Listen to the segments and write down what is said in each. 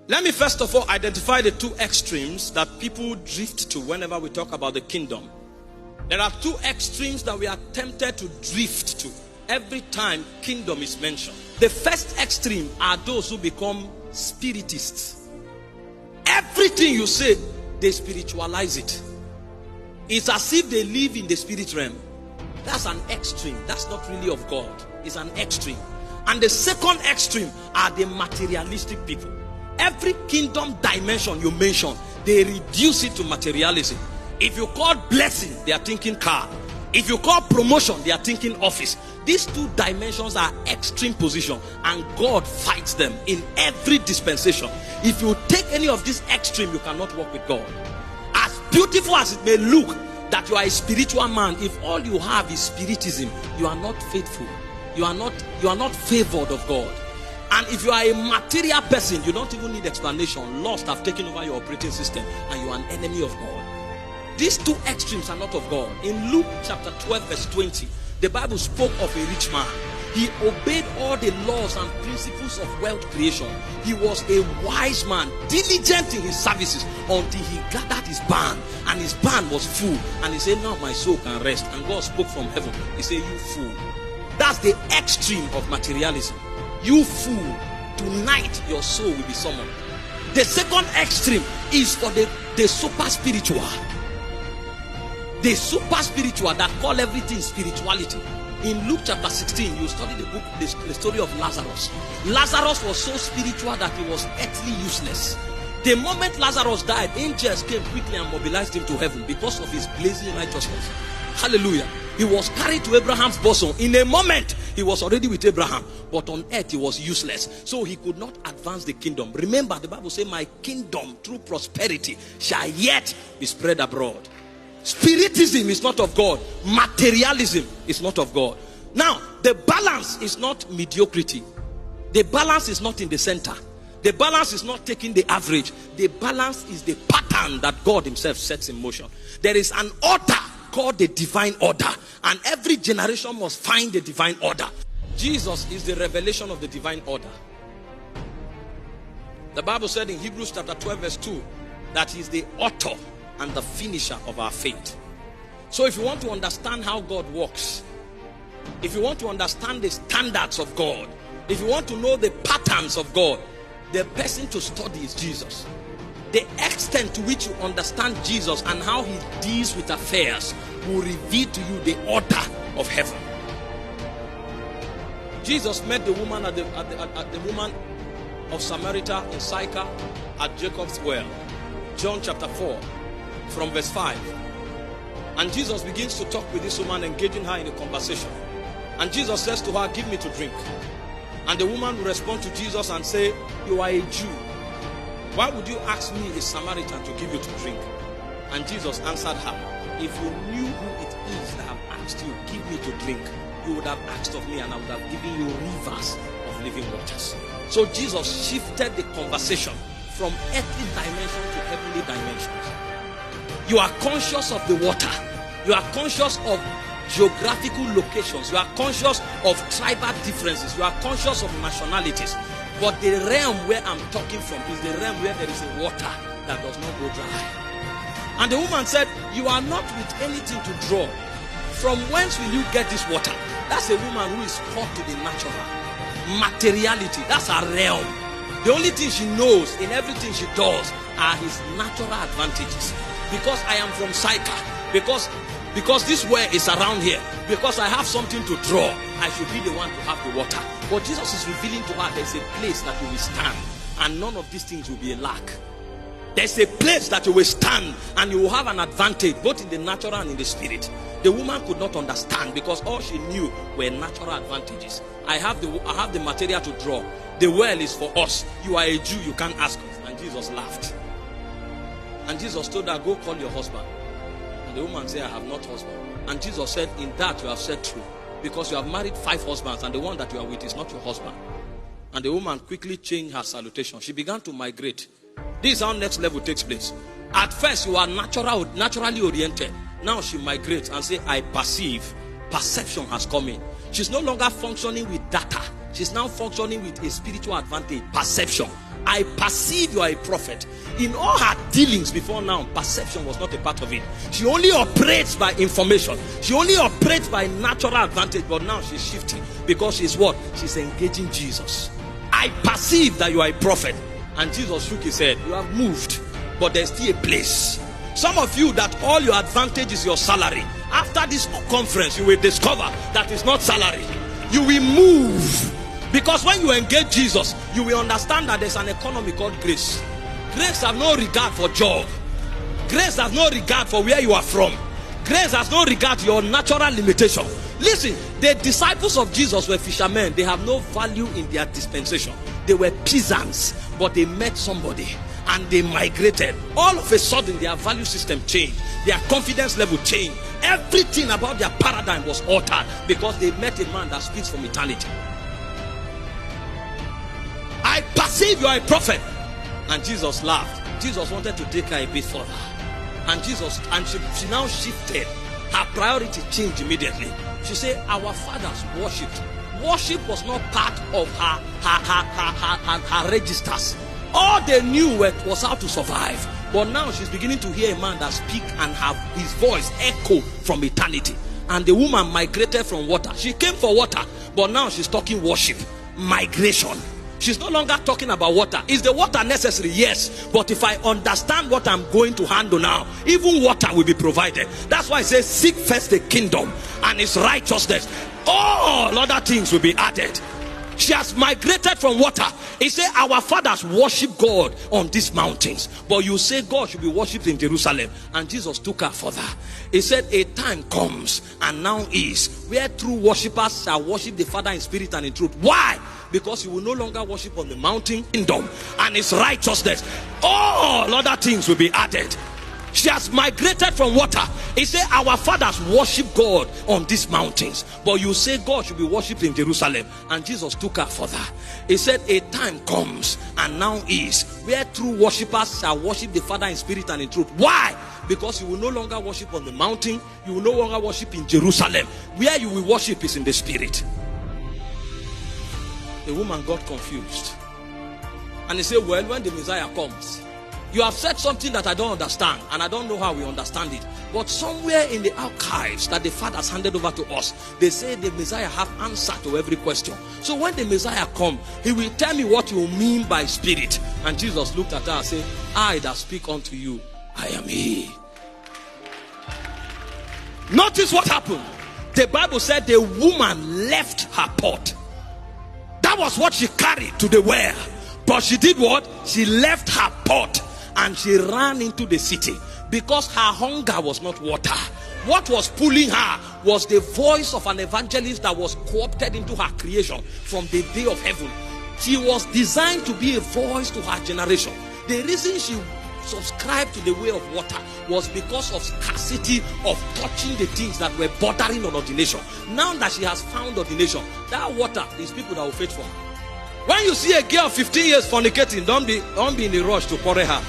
Let me first of all identify the two extremes that people drift to whenever we talk about the kingdom. There are two extremes that we are tempted to drift to every time kingdom is mentioned. The first extreme are those who become spiritists. Everything you say, they spiritualize it. It's as if they live in the spirit realm. That's an extreme. That's not really of God. It's an extreme. And the second extreme are the materialistic people. Every kingdom dimension you mention, they reduce it to materialism. If you call blessing, they are thinking car. If you call promotion, they are thinking office. These two dimensions are extreme position, and God fights them in every dispensation. If you take any of these extreme, you cannot walk with God. As beautiful as it may look that you are a spiritual man, if all you have is spiritism, you are not faithful. You are not favored of God. And if you are a material person, you don't even need explanation. Lust have taken over your operating system, and you are an enemy of God. These two extremes are not of God. In Luke chapter 12 verse 20, the Bible spoke of a rich man. He obeyed all the laws and principles of wealth creation. He was a wise man, diligent in his services, until he gathered his barn, and his barn was full. And he said, now my soul can rest. And God spoke from heaven. He said, you fool. That's the extreme of materialism. You fool, tonight your soul will be summoned. The second extreme is for the super spiritual. The super spiritual that call everything spirituality. In Luke chapter 16, you study the book, the story of Lazarus. Lazarus was so spiritual that he was earthly useless. The moment Lazarus died, angels came quickly and mobilized him to heaven because of his blazing righteousness. Hallelujah. He was carried to Abraham's bosom. In a moment, he was already with Abraham. But on earth, he was useless. So he could not advance the kingdom. Remember, the Bible says, my kingdom through prosperity shall yet be spread abroad. Spiritism is not of God. Materialism is not of God. Now, the balance is not mediocrity. The balance is not in the center. The balance is not taking the average. The balance is the pattern that God himself sets in motion. There is an order called the divine order, and every generation must find the divine order. Jesus is the revelation of the divine order. The Bible said in Hebrews chapter 12 verse 2 that he is the author and the finisher of our faith. So if you want to understand how God works, if you want to understand the standards of God, if you want to know the patterns of God, the person to study is Jesus. The extent to which you understand Jesus and how he deals with affairs will reveal to you the order of heaven. Jesus met the woman at the woman of Samaria in Sychar at Jacob's well. John chapter 4 from verse 5. And Jesus begins to talk with this woman, engaging her in a conversation. And Jesus says to her, give me to drink. And the woman will respond to Jesus and say, you are a Jew. Why would you ask me, a Samaritan, to give you to drink? And Jesus answered her, if you knew who it is that have asked you, give me to drink, you would have asked of me, and I would have given you rivers of living waters. So Jesus shifted the conversation from earthly dimension to heavenly dimensions. You are conscious of the water. You are conscious of geographical locations. You are conscious of tribal differences. You are conscious of nationalities. But the realm where I'm talking from is the realm where there is a water that does not go dry. And the woman said, you are not with anything to draw. From whence will you get this water? That's a woman who is caught to the natural. Materiality, that's her realm. The only thing she knows in everything she does are his natural advantages. Because I am from Sychar, because this well is around here, because I have something to draw, I should be the one to have the water. But Jesus is revealing to her there's a place that you will stand, and none of these things will be a lack. There's a place that you will stand, and you will have an advantage both in the natural and in the spirit. The woman could not understand because all she knew were natural advantages. I have the material to draw. The well is for us. You are a Jew, you can't ask us. And Jesus laughed. And Jesus told her, go call your husband. And the woman said, I have not husband. And Jesus said, in that you have said true. Because you have married 5 husbands, and the one that you are with is not your husband. And the woman quickly changed her salutation. She began to migrate. This is how next level takes place. At first, you are naturally oriented. Now she migrates and says, I perceive. Perception has come in. She's no longer functioning with data. She's now functioning with a spiritual advantage, perception. I perceive you are a prophet. In all her dealings before now, perception was not a part of it. She only operates by information. She only operates by natural advantage. But now she's shifting because she's what? She's engaging Jesus. I perceive that you are a prophet. And Jesus shook his head. You have moved, but there's still a place. Some of you, that all your advantage is your salary. After this conference, you will discover that it's not salary. You will move. Because when you engage Jesus, you will understand that there's an economy called grace. Grace has no regard for job. Grace has no regard for where you are from. Grace has no regard to your natural limitation. Listen, the disciples of Jesus were fishermen. They have no value in their dispensation. They were peasants, but they met somebody and they migrated. All of a sudden, their value system changed. Their confidence level changed. Everything about their paradigm was altered because they met a man that speaks from eternity. I perceive you are a prophet. And Jesus laughed. Jesus wanted to take her a bit further. And she now shifted. Her priority changed immediately. She said, our fathers worshipped. Worship was not part of her registers. All they knew was how to survive. But now she's beginning to hear a man that speak and have his voice echo from eternity. And the woman migrated from water. She came for water, but now she's talking worship, migration. She's no longer talking about water. Is the water necessary? Yes. But if I understand what I'm going to handle now, even water will be provided. That's why it says, seek first the kingdom and its righteousness. All other things will be added. She has migrated from water. He said, our fathers worship God on these mountains, but you say God should be worshipped in Jerusalem. And Jesus took her further. He said, a time comes and now is where true worshippers shall worship the Father in spirit and in truth. Why? Because you will no longer worship on the mountain, kingdom and its righteousness. All other things will be added. She has migrated from water. He said, our fathers worship God on these mountains, but you say God should be worshipped in Jerusalem. And Jesus took her further. He said, a time comes and now is where true worshippers shall worship the Father in spirit and in truth. Why? Because you will no longer worship on the mountain. You will no longer worship in Jerusalem. Where you will worship is in the spirit. The woman got confused. And he said, well, when the Messiah comes, you have said something that I don't understand, and I don't know how we understand it. But somewhere in the archives that the fathers handed over to us, they say the Messiah have answer to every question. So when the Messiah come, he will tell me what you mean by spirit. And Jesus looked at her and said, I that speak unto you, I am he. Notice what happened. The Bible said the woman left her pot. That was what she carried to the well. But she did what? She left her pot and she ran into the city because her hunger was not water. What was pulling her was the voice of an evangelist that was co-opted into her creation from the day of heaven. She was designed to be a voice to her generation. The reason she subscribed to the way of water was because of scarcity of touching the things that were bordering on ordination. Now that she has found ordination, that water is people that will fight for her. When you see a girl 15 years fornicating, don't be in a rush to quarrel her.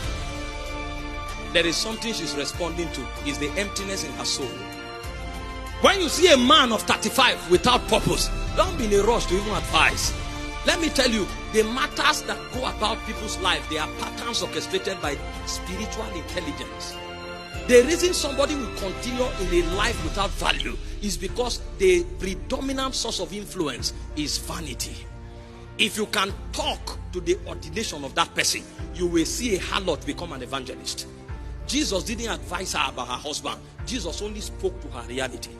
There is something she's responding to. Is the emptiness in her soul. When you see a man of 35 without purpose, don't be in a rush to even advise. Let me tell you, the matters that go about people's life, they are patterns orchestrated by spiritual intelligence. The reason somebody will continue in a life without value is because the predominant source of influence is vanity. If you can talk to the ordination of that person, you will see a harlot become an evangelist. Jesus didn't advise her about her husband. Jesus only spoke to her reality.